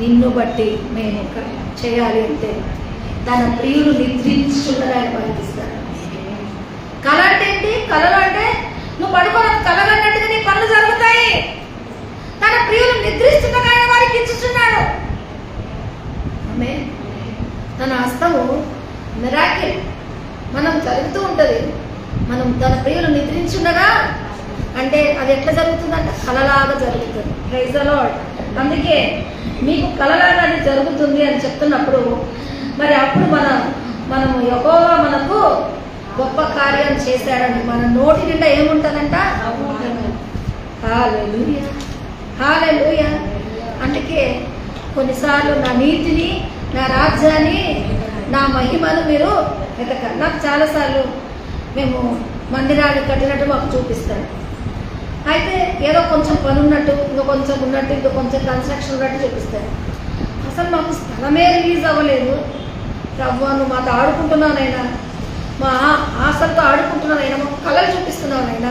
నిన్ను బట్టి మేము చేయాలి అంటే తన ప్రియులు నిద్రించుకున్నది ఆయన పలికిస్తాడు. కళ అంటే ఏంటి? కళలు అంటే నువ్వు పడుకోవాలి, కళలు అన్నట్టుగా నీ పనులు జరుగుతాయి. తన ప్రియులు నిద్రిస్తుండగా ఆయన వారికి ఇచ్చుచున్నాడు. ఆమె తన హస్తము మిరాకిల్ మనం జరుగుతూ ఉంటుంది. మనం తన ప్రియులు నిద్రించుండగా అంటే అది ఎట్లా జరుగుతుందంటే కలలాగా జరుగుతుంది. Praise the lord. అందుకే మీకు కలలాగా అది జరుగుతుంది అని చెప్తున్నప్పుడు మరి అప్పుడు మనము యెహోవా మనకు గొప్ప కార్యం చేశాడని మన నోటి నిండా ఏముంటుందంట? హల్లెలూయా, హల్లెలూయా. అందుకే కొన్నిసార్లు నా నీతిని, నా రాజ్యాన్ని, నా మహిమను మీరు వెతకండి. నాకు చాలాసార్లు మేము మందిరాన్ని కట్టినట్టు మాకు చూపిస్తాడు. అయితే ఏదో కొంచెం పని ఉన్నట్టు, ఇంకో కొంచెం ఉన్నట్టు, ఇంకో కొంచెం కన్స్ట్రక్షన్ ఉన్నట్టు చూపిస్తాడు. అసలు మాకు స్థలమే రిలీజ్ అవ్వలేదు. ప్రభువా నువ్వు మాతో ఆడుకుంటున్నానైనా, మా ఆశలతో ఆడుకుంటున్నానైనా, మాకు కళలు చూపిస్తున్నానైనా.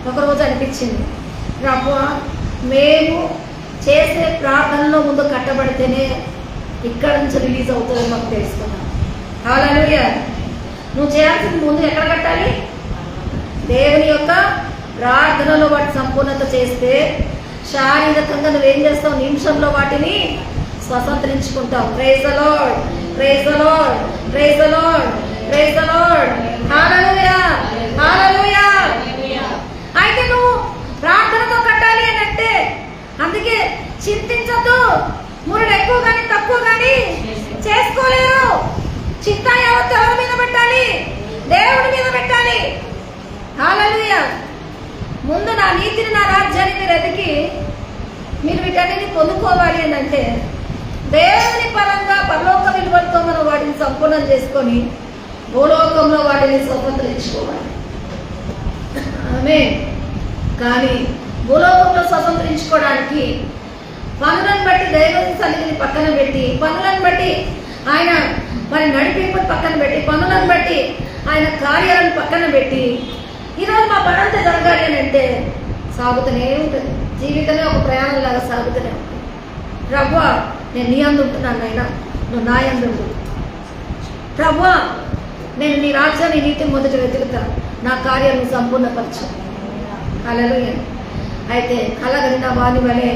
ఒకరోజు అనిపించింది, ప్రభువా మేము చేసే ప్రార్థనలో ముందు కట్టబడితేనే ఇక్కడ నుంచి రిలీజ్ అవుతుందని మాకు తెలుసుకున్నాం. హల్లెలూయా. నువ్వు చేయాల్సింది ముందు ఎక్కడ కట్టాలి? దేవుని యొక్క ప్రార్థనలో వాటి సంపూర్ణత చేస్తే శారీరకంగా నువ్వేం చేస్తావు? నిమిషంలో వాటిని స్వతంత్రించుకుంటావు. Praise the Lord, praise the Lord, praise the Lord, praise the Lord. Hallelujah, hallelujah. అయితే నువ్వు ప్రార్థనతో కట్టాలి అని అంటే అందుకే చింతించద్దు. మురుడు ఎక్కువ కానీ తక్కువ కానీ చేసుకోలేరు. చింత యావత్తు ఎవరి మీద పెట్టాలి? దేవుడి మీద పెట్టాలి. హల్లెలూయా. ముందు నా నీతిని, నా రాజ్యాన్ని మీరు ఎదిగి మీరు వీటన్నిటిని పొందుకోవాలి అని అంటే దేవుని పరంగా పరలోక విలువలతో మనం వాటిని సంపూర్ణం చేసుకొని భూలోకంలో వాటిని స్వతంత్రించుకోవాలి. ఆమేన్. కానీ భూలోకంలో స్వతంత్రించుకోవడానికి పనులను బట్టి దైవ సన్నిధిని పక్కన పెట్టి, పనులను బట్టి ఆయన మరి నడిపింపుని పక్కన పెట్టి, పనులను బట్టి ఆయన కార్యాలను పక్కన పెట్టి ఈరోజు మా పనంతా జరగాలి అని అంటే సాగుతూనే ఉంటుంది. జీవితమే ఒక ప్రయాణం లాగా సాగుతూనే ఉంటుంది. ప్రభువా నేను నీ అందు ఉంటున్నాను నాయనా, నువ్వు నా యందు ఉండు. ప్రభువా నేను నీ రాజ్యాన్ని, నీతిని మొదట వెతుకుతా, నా కార్యాలను సంపూర్ణపరచు. హల్లెలూయా. అయితే కలగలిగిన వాని వలె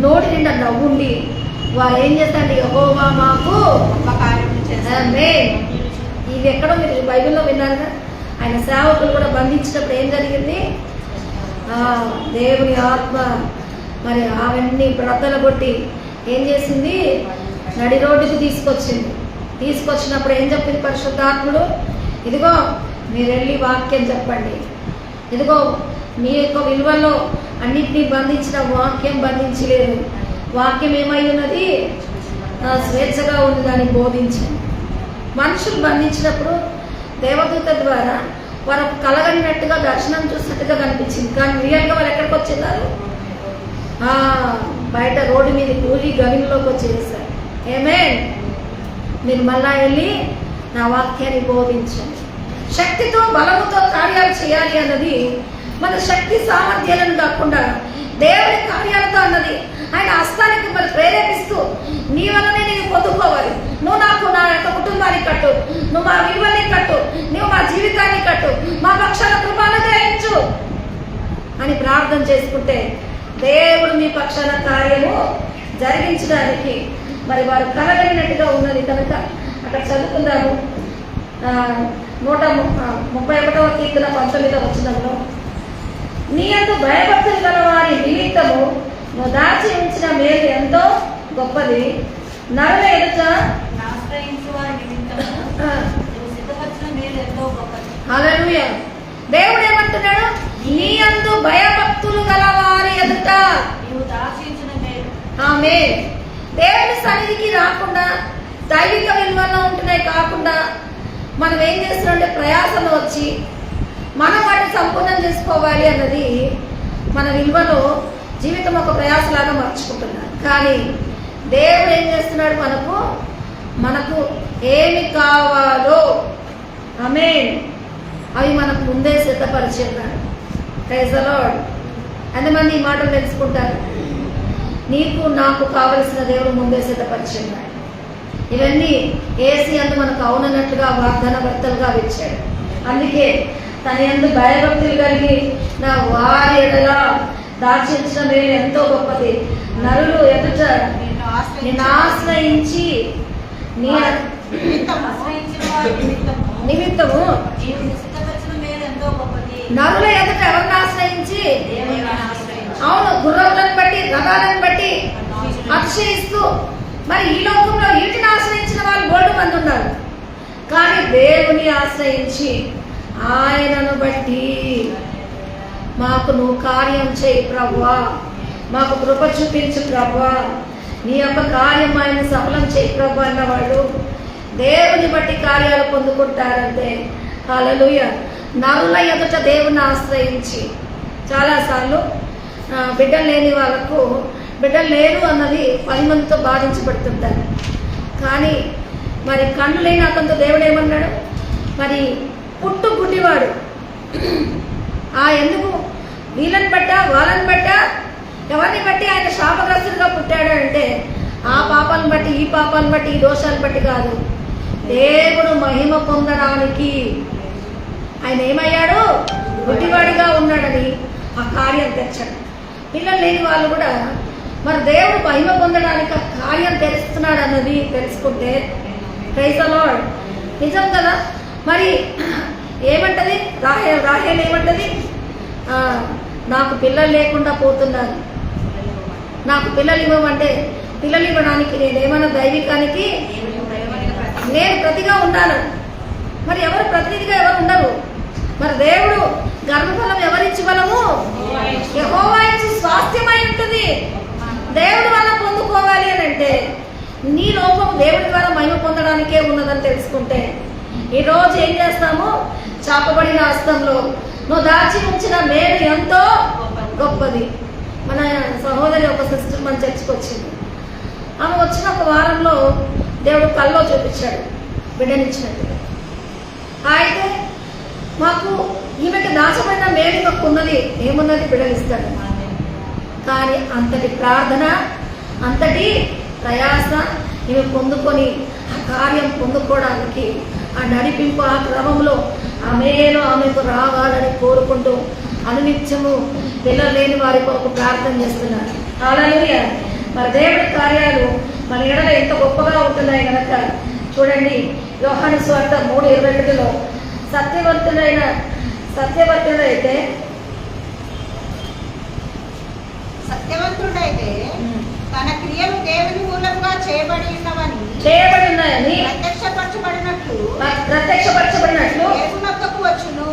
నోటి నిండా నవ్వుండి వారు ఏం చేస్తారంటే యెహోవా మాకు గొప్ప కార్యం చేశాడు. ఇది ఎక్కడో మీరు బైబిల్లో విన్నారుగా. ఆయన సేవకులు కూడా బంధించినప్పుడు ఏం జరిగింది? దేవుని ఆత్మ మరి అవన్నీ బ్రతలు కొట్టి ఏం చేసింది? నడి రోడ్డుకి తీసుకొచ్చినప్పుడు ఏం చెప్పింది పరిశుద్ధాత్ముడు? ఇదిగో మీరు వెళ్ళి వాక్యం చెప్పండి. ఇదిగో మీ యొక్క విలువల్లో అన్నిటినీ బంధించిన వాక్యం బంధించలేదు. వాక్యం ఏమై ఉన్నది? స్వేచ్ఛగా ఉంది, దాన్ని బోధించింది. మనుషులు బంధించినప్పుడు దేవదూత ద్వారా వారు కలగలినట్టుగా దర్శనం చూసినట్టుగా కనిపించింది. కానీ రియల్గా వాళ్ళు ఎక్కడికి వచ్చిన్నారు? బయట రోడ్డు మీద కూలి గవిలోకి వచ్చేసారు. ఆమేన్. మీరు మళ్ళా వెళ్ళి నా వాక్యాన్ని బోధించండి. శక్తితో బలముతో కార్యాలు చేయాలి అన్నది మన శక్తి సామర్థ్యాలను కాకుండా దేవుని కార్యాలతో అన్నది ఆయన హస్తానికి మరి ప్రేరేపిస్తూ నీ వల్లనే నేను పొందుకోవాలి. నువ్వు నాకు నా యొక్క కుటుంబాన్ని కట్టు, నువ్వు మా విలువల్ని కట్టు, నువ్వు మా జీవితాన్ని కనికట్టు, మా పక్షాన కృప అనుగ్రహించు అని ప్రార్థన చేసుకుంటే దేవుడు మీ పక్షాన కార్యము జరిగించడానికి మరి వారు కలగలిగినట్టుగా ఉన్నది కనుక అక్కడ చదువుకుందాము. 131వ కీర్తన 19వ వచనంలో, నీ యందు భయభక్తులు గల వారి నిమిత్తము నువ్వు దాచి ఉంచిన మేలు ఎంతో గొప్పది, నరుల ఎదుట హల్లెలూయా. దేవుడు ఏమంటున్నాడు? నీ యందు భయభక్తులు గల వారి ఎదుట ఆమె దేవుని సన్నిధికి రాకుండా దైవిక విలువల్లో ఉంటున్నాయి కాకుండా మనం ఏం చేస్తున్నామంటే ప్రయాసంలో వచ్చి మనం వాటిని సంపూర్ణం చేసుకోవాలి అన్నది మన విలువలో జీవితం ఒక ప్రయాసలాగా మార్చుకుంటున్నాడు. కానీ దేవుడు ఏం చేస్తున్నాడు? మనకు ఏమి కావాలో ఆమేన్ అవి మనకు ముందే సిద్ధపరిచి ఉన్నాడు. Praise the lord. ఎంతమంది ఈ మాటలు తెలుసుకుంటారు? నీకు నాకు కావలసిన దేవుడు ముందే సిద్ధపరిచి ఉన్నాడు. ఇవన్నీ ఏసి అందు మనకు అవునన్నట్లుగా వాగ్దాన భర్తలుగా ఇచ్చాడు. అందుకే తన యందు భయభక్తులు కలిగి నా వారి ఎడల దాచించిన మేలు ఎంతో గొప్పది, నరులు ఎదుట నిన్ను ఆశ్రయించి నీ నిమిత్తము నరుల ఎదుట ఎవరిని ఆశ్రయించి, అవును, గుర్రములను బట్టి రథాలను బట్టి అతిశయిస్తూ, మరి ఈ లోకంలో వీటిని ఆశ్రయించిన వాళ్ళు బోల్డు మంది ఉన్నారు. కానీ దేవుని ఆశ్రయించి ఆయనను బట్టి మాకు నువ్వు కార్యం చేయి ప్రభువా, మాకు కృప చూపించు ప్రభువా, నీ యొక్క కార్యం ఆయన సఫలం చేయి ప్రభు అన్నవాళ్ళు దేవుని బట్టి కార్యాలు పొందుకుంటారంటే హల్లెలూయా. నరుల ఎదుట దేవుని ఆశ్రయించి చాలాసార్లు బిడ్డలు లేని వాళ్ళకు బిడ్డలు లేరు అన్నది 10 మందితో బాధించబడుతుంటారు. కానీ మరి కన్ను లేని అతనితో దేవుడు ఏమన్నాడు? మరి పుట్టు గుడ్డివాడు ఎందుకు వీళ్ళని బట్టా వాళ్ళని బట్టా ఎవరిని బట్టి ఆయన శాపగ్రస్తుడిగా పుట్టాడు అంటే ఆ పాపాలను బట్టి ఈ పాపాలను బట్టి ఈ దోషాలను బట్టి కాదు, దేవుడు మహిమ పొందడానికి ఆయన ఏమయ్యాడు? గుడ్డివాడిగా ఉన్నాడని ఆ కార్యం తెచ్చాడు. పిల్లలు లేని వాళ్ళు కూడా మరి దేవుడు మహిమ పొందడానికి ఆ కార్యం తెరుస్తున్నాడు అన్నది తెలుసుకుంటే ప్రైజ్ ది లార్డ్. నిజం కదా. మరి ఏమంటది రాహేల్ ఏమంటది? నాకు పిల్లలు లేకుండా పోతున్నాను, నాకు పిల్లలు ఇవ్వమంటే పిల్లలు ఇవ్వడానికి నేనేమన్నా దైవికానికి నేను ప్రతిగా ఉన్నాను. మరి ఎవరు ప్రతినిధిగా ఎవరు ఉండరు. మరి దేవుడు గర్భఫలం ఎవరిచ్చి బలము? యెహోవా ఇచ్చి స్వాస్థ్యమై ఉంటుంది. దేవుడి వల్ల పొందుకోవాలి అని అంటే నీ లోపం దేవుడి ద్వారా మహిమ పొందడానికే ఉన్నదని తెలుసుకుంటే ఈరోజు ఏం చేస్తాము? చాపబడిన హస్తంలో నువ్వు దాచి ఉంచిన మేలు ఎంతో గొప్పది. మన సహోదరి ఒక సిస్టర్ మన చర్చికి వచ్చింది. ఆమె వచ్చిన ఒక వారంలో దేవుడు కల్లో చూపించాడు బిడ్డనిచ్చినట్టుగా. అయితే మాకు ఈమెకి దాచబడిన మేలు మాకు ఉన్నది, ఏమున్నది? బిడ్డనిస్తాడు. కానీ అంతటి ప్రార్థన, అంతటి ప్రయాస ఈమె పొందుకొని ఆ కార్యం పొందుకోవడానికి ఆ నడిపింపు ఆ క్రమంలో ఆమెలో ఆమెకు రావాలని కోరుకుంటూ అనునిత్యము పిల్లలు లేని వారి కొరకు ప్రార్థన చేస్తున్నారు. హల్లెలూయా. మరి దేవుడి కార్యాలు మన ఎడల ఎంత గొప్పగా ఉంటున్నాయి కనుక చూడండి. యోహాను సువార్త 3:22లో సత్యవంతుడైతే తన క్రియలు దేవుని మూలంగా చేయబడి ఉన్నాయని ప్రత్యక్షపరచబడినట్లు వెలుగునొద్దకు వచ్చును.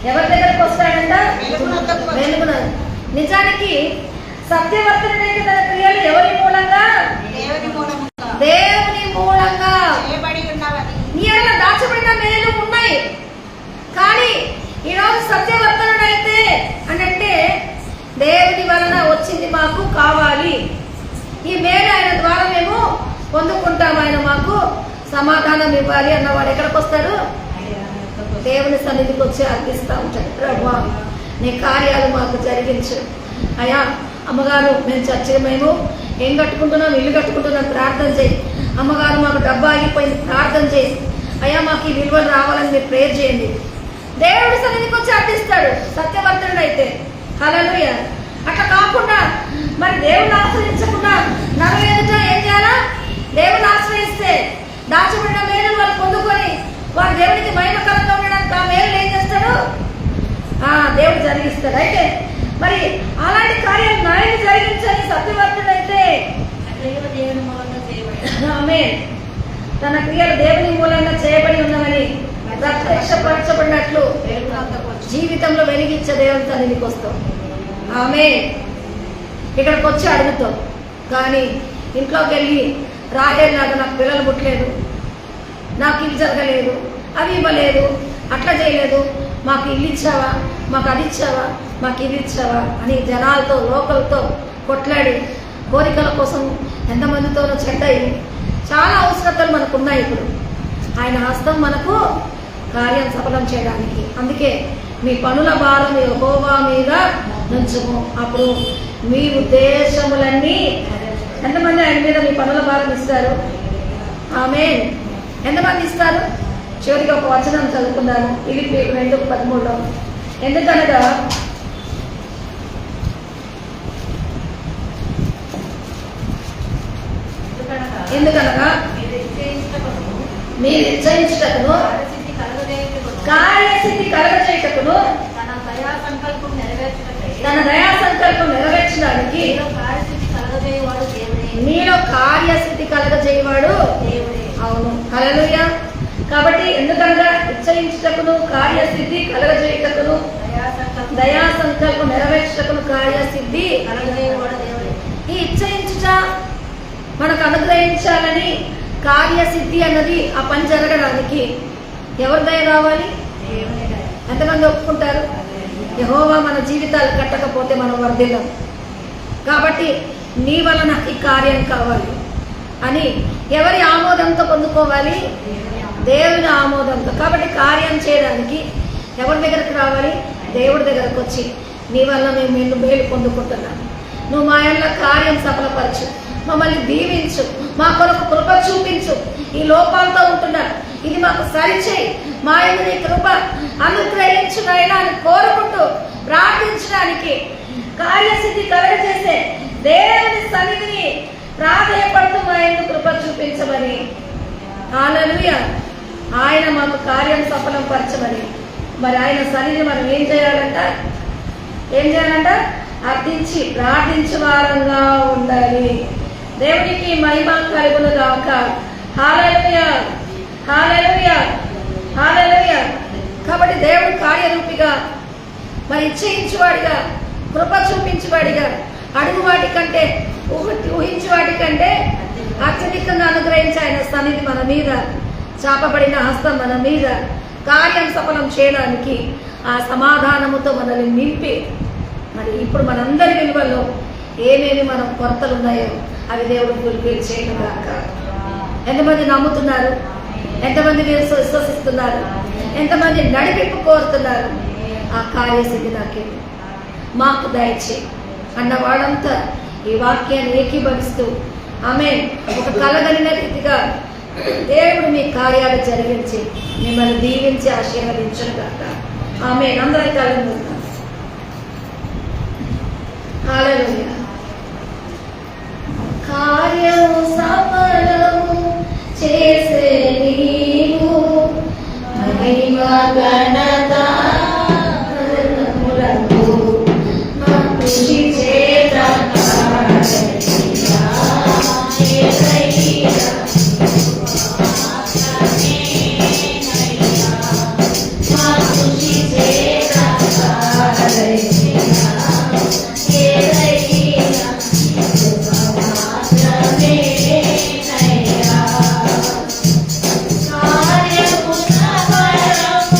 ఎవరి దగ్గరకు వస్తాడంట? వెలుగున. నిజానికి సత్యవర్తుడైతే తన క్రియలు ఎవరి మూలంగా? దేవుని మూలంగా చేయబడి ఉన్నవని. నీ వల్ల దాచబడిన మేలు ఉన్నాయి. కానీ ఈరోజు సత్యవర్తనుడైతే అంటే దేవుని వలన వచ్చింది మాకు కావాలి, ఈ మేలు ఆయన ద్వారా మేము పొందుకుంటాం, ఆయన మాకు సమాధానం ఇవ్వాలి అన్నవాడు ఎక్కడికి వస్తాడు? దేవుని సన్నిధికి వచ్చి అర్పిస్తూ ఉంటాడు. ప్రభువా నీ కార్యాలు మాకు జరిగించు అయ్యా. అమ్మగారు మేము చర్చగా మేము ఏం కట్టుకుంటున్నాం, ఇల్లు కట్టుకుంటున్నాం, ప్రార్థన చేయి. అమ్మగారు మాకు డబ్బు ఆగిపోయింది, ప్రార్థన చేయి. అయ్యా మాకు ఈ విలువలు రావాలని మీరు ప్రేయర్ చేయండి. దేవుడి సన్నిధికి వచ్చి అర్థిస్తాడు సత్యవర్తుడు అయితే. హల్లెలూయా. అట్లా కాకుండా మరి దేవుని ఆశ్రయించకుండా నన్ను ఎదుట ఏం చేయాలా? దేవుని ఆశ్రయిస్తే దాచబడిన మేలు వాళ్ళు పొందుకొని వారు దేవునికి మహిమకరంగా ఉండడానికి ఆ మేలు ఏం చేస్తాడు? దేవుడు జరిగిస్తాడు. అయితే మరి అలాంటి కార్యాలు నాయన జరిగించని సత్యవర్తుడైతే ఆమేన్. తన క్రియలు దేవుని మూలంగా చేయబడి ఉన్నవని ప్రత్యక్షపరచబడినట్లు జీవితంలో వెలిగించే దేవుని సన్నిధికి వస్తాం. ఆమేన్. ఇక్కడికి వచ్చి అడుగుతాం, కానీ ఇంట్లోకి వెళ్ళి రాహేల్లాగా నాకు పిల్లలు పుట్టలేదు, నాకు ఇది జరగలేదు, అవి ఇవ్వలేదు, అట్లా చేయలేదు, మాకు ఇల్లు ఇచ్చావా, మాకు అది ఇచ్చావా, మాకు ఇది ఇచ్చావా అని జనాలతో లోకలతో కొట్లాడి కోరికల కోసం ఎంతమందితోనో చెడ్డాయి. చాలా అవసరతలు మనకు ఉన్నాయి. ఇప్పుడు ఆయన హస్తం మనకు కార్యం సఫలం చేయడానికి. అందుకే మీ పనుల భారం యెహోవా మీద నుంచుము, అప్పుడు మీ ఉద్దేశములన్నీ. ఎంతమంది ఆయన మీద మీ పనుల భారం ఇస్తారు? ఆమేన్. ఎంతమంది ఇస్తారు? చివరికి ఒక వచనం చదువుకున్నాను, ఫిలిప్పీ 2:13. ఎందుకనగా మీరు నిశ్చయించుటకును కార్యసిద్ధి కలగజేయుటకును తన దయా సంకల్పం నెరవేర్చడానికి మీలో కార్యసిద్ధి కలగజేయవాడు దేవుడే. అవును, హల్లెలూయా. కాబట్టి ఎందుకనగా నిశ్చయించుటకును కార్యసిద్ధి కలగజేయుటకును దయా సంకల్పం నెరవేర్చుటకును కార్యసిద్ధి కలగజేయవాడు దేవుడే. ఈ ఇచ్చయించుట మనకు అనుగ్రహించాలని కార్యసిద్ధి అన్నది ఆ పని జరగడానికి ఎవరి దయ రావాలి? ఎంతమంది ఒప్పుకుంటారు? యెహోవా మన జీవితాలు కట్టకపోతే మనం వర్ధిల్లం. కాబట్టి నీ వలన ఈ కార్యం కావాలి అని ఎవరి ఆమోదంతో పొందుకోవాలి? దేవుని ఆమోదంతో. కాబట్టి కార్యం చేయడానికి ఎవరి దగ్గరకు రావాలి? దేవుడి దగ్గరకు వచ్చి, నీ వల్ల మేము మేలు పొందుకుంటున్నాను, నువ్వు మా యొక్క కార్యం సఫలపరచు, మమ్మల్ని దీవించు, మా కొరకు కృప చూపించు, ఈ లోపాలతో ఉంటున్నారు, ఇది మాకు సరిచేయి, మా యొక్క నీ కృప అనుగ్రహించునైనా అని కోరుకుంటూ ప్రార్థించడానికి, కార్యసిద్ధి కలగజేసే దేవుని సన్నిధిని ప్రాధేయపడుతూ మా యొక్క కృప చూపించమని. హల్లెలూయా. ఆయన మాకు కార్యం సఫలం పరచమని. మరి ఆయన సన్నిధి మనం ఏం చేయాలంట? అర్థించి ప్రార్థించే వారంగా ఉండాలి. దేవునికి మహిమ కలుగును గాక. హల్లెలూయా, హల్లెలూయా, హల్లెలూయా. కాబట్టి దేవుడు కార్యరూపిగా, మరి ఇచ్చేయించువాడిగా, కృప చూపించువాడిగా, అడుగు వాటి కంటే ఊహించు వాటి కంటే అత్యధికంగా అనుగ్రహించి ఆయన సన్నిధి మన మీద, చాపబడిన హస్తం మన మీద కార్యం సఫలం చేయడానికి ఆ సమాధానముతో మనల్ని నింపి, మరి ఇప్పుడు మనందరి విలువల్లో ఏమేమి మన కొరతలు ఉన్నాయో అవి దేవుడు ఫుల్ఫిల్ చేయడం కాక. ఎంతమంది నమ్ముతున్నారు? ఎంతమంది విశ్వసిస్తున్నారు? ఎంతమంది నడిపింపు కోరుతున్నారు? ఆ కార్యసిద్ధి నాకే మాకు దయచే అన్నవాడంతా ఈ వాక్యాన్ని ఏకీభవిస్తూ ఆమేన్ ఒక కలగలిగిన రీతిగా దేవుడు మీ కార్యాలు జరిగించి మిమ్మల్ని దీవించి ఆశీర్వదించను కాక. ఆమేన్. అందరి కాలం హల్లెలూయా. కార్యము సఫలము చేసే నీవు మహిమ ఘనత కృషి చేత కార్యము సఫలము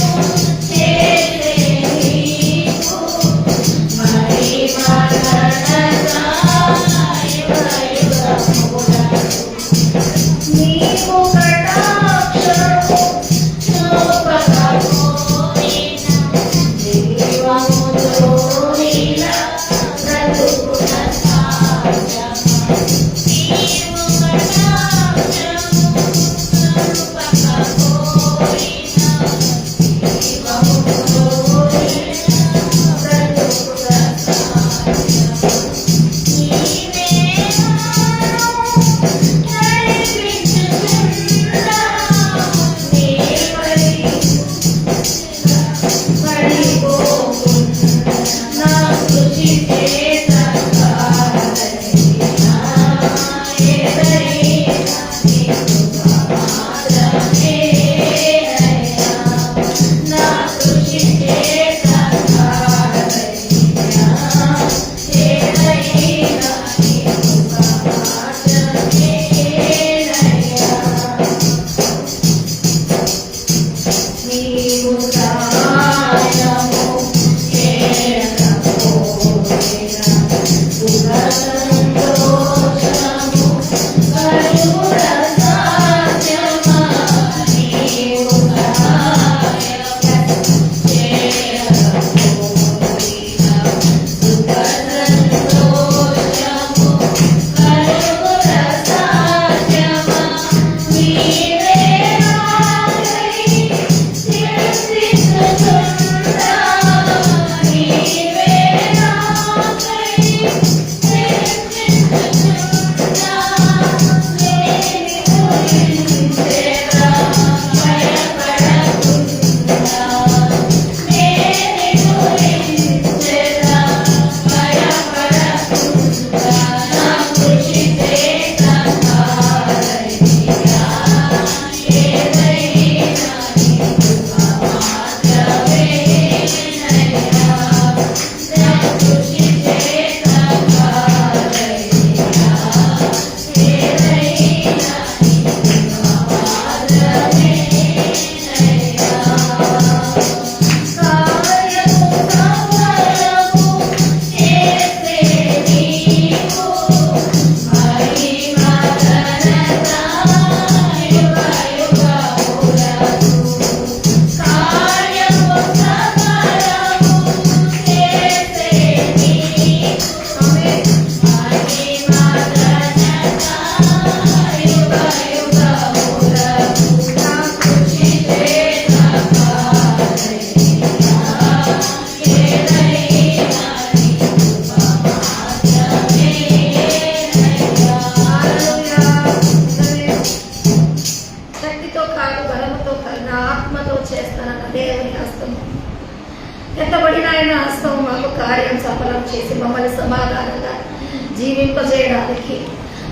ఆత్మతో చేస్తానన్న దేవుని హస్తము, ఎత్తబడిన ఆయన హస్తము మాకు కార్యం సఫలం చేసి మమ్మల్ని సమాధానంగా జీవింపజేయడానికి,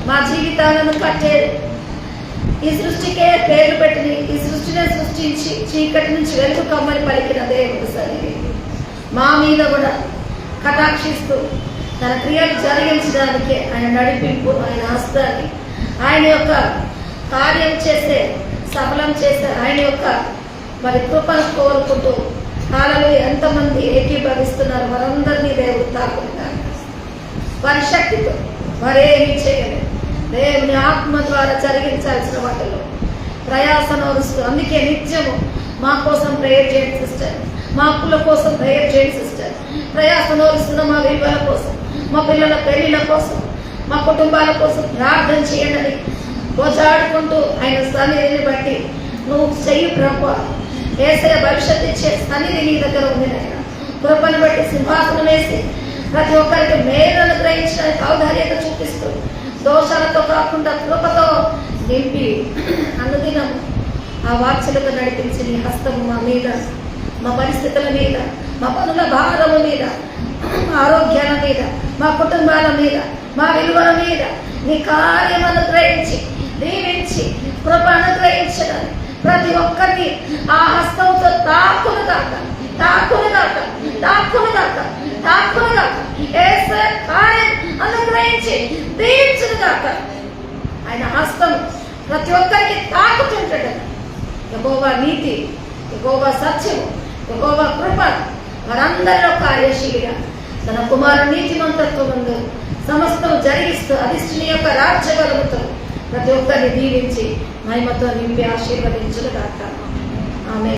మా జీవితాలను కట్టే, ఈ సృష్టికే పేరు పెట్టిన, ఈ సృష్టినే సృష్టించి చీకటి నుంచి వెలుగు కమ్మని పలికిన దేవుడు సరిగి మా మీద కూడా కటాక్షిస్తూ తన క్రియలు జరిగించడానికి ఆయన నడిపింపు, ఆయన హస్తాన్ని, ఆయన యొక్క కార్యం చేసే, సఫలం చేసే ఆయన యొక్క మరి కృపను కోరుకుంటూ కాలంలో ఎంతమంది ఏకీభవిస్తున్నారు వారందరినీ దేవుడు తాకుతున్నారు. వారి శక్తితో మరేమీ చేయలేదు. దేవుని ఆత్మ ద్వారా జరిగించాల్సిన వాటిలో ప్రయాసను వరుస్తూ, అందుకే నిత్యము మా కోసం ప్రేయర్ చేయండి సిస్టర్, మా అప్పుల కోసం ప్రేయర్ చేయండి సిస్టర్, ప్రయాసను వరుస్తున్న మా విలువల కోసం, మా పిల్లల పెళ్లిళ్ళ కోసం, మా కుటుంబాల కోసం ప్రార్థన చేయండి. గోజాడుకుంటూ ఆయన సన్నిధిని బట్టి నువ్వు చెయ్యి ప్రభు, ఏసే భవిష్యత్తు ఇచ్చే సన్నిధి నీ దగ్గర ఉంది నాయన. కృపను బట్టి సింహాసనం వేసి ప్రతి ఒక్కరికి మేలును గ్రహించడానికి ఔదార్యత చూపిస్తూ, దోషాలతో కాకుండా కృపతో నింపి అనుదినము ఆ వాత్సలతో నడిపించి నీ హస్తము మా మీద, మా పరిస్థితుల మీద, మా పనుల భారము మీద, మా ఆరోగ్యాల మీద, మా కుటుంబాల మీద, మా విలువల మీద నీ కార్యం అనుగ్రహించి దీవించి కృప అనుగ్రహించడానికి ప్రతి ఒక్కరిని ఆ హస్తంతో తాకును దాకా, తాకును దాకా, తాకును దాకా, తాకును దాకా యేసు కార్యం అనుగ్రహించి దీవించును దాకా. ఆయన హస్తం ప్రతి ఒక్కరికి తాకుతుంటాడు. యెహోవా నీతి, యెహోవా సత్యము, యెహోవా కృప వారందరిలో కార్యశీలిగా తన కుమారు నీతిమంతత్వం ముందు సమస్తం జరిగిస్తూ అధిష్ఠుని యొక్క రాజ్యబలముతో ప్రతి ఒక్కరిని దీవించి మహిమతో నింపి ఆశీర్వదించును గాక. ఆమేన్.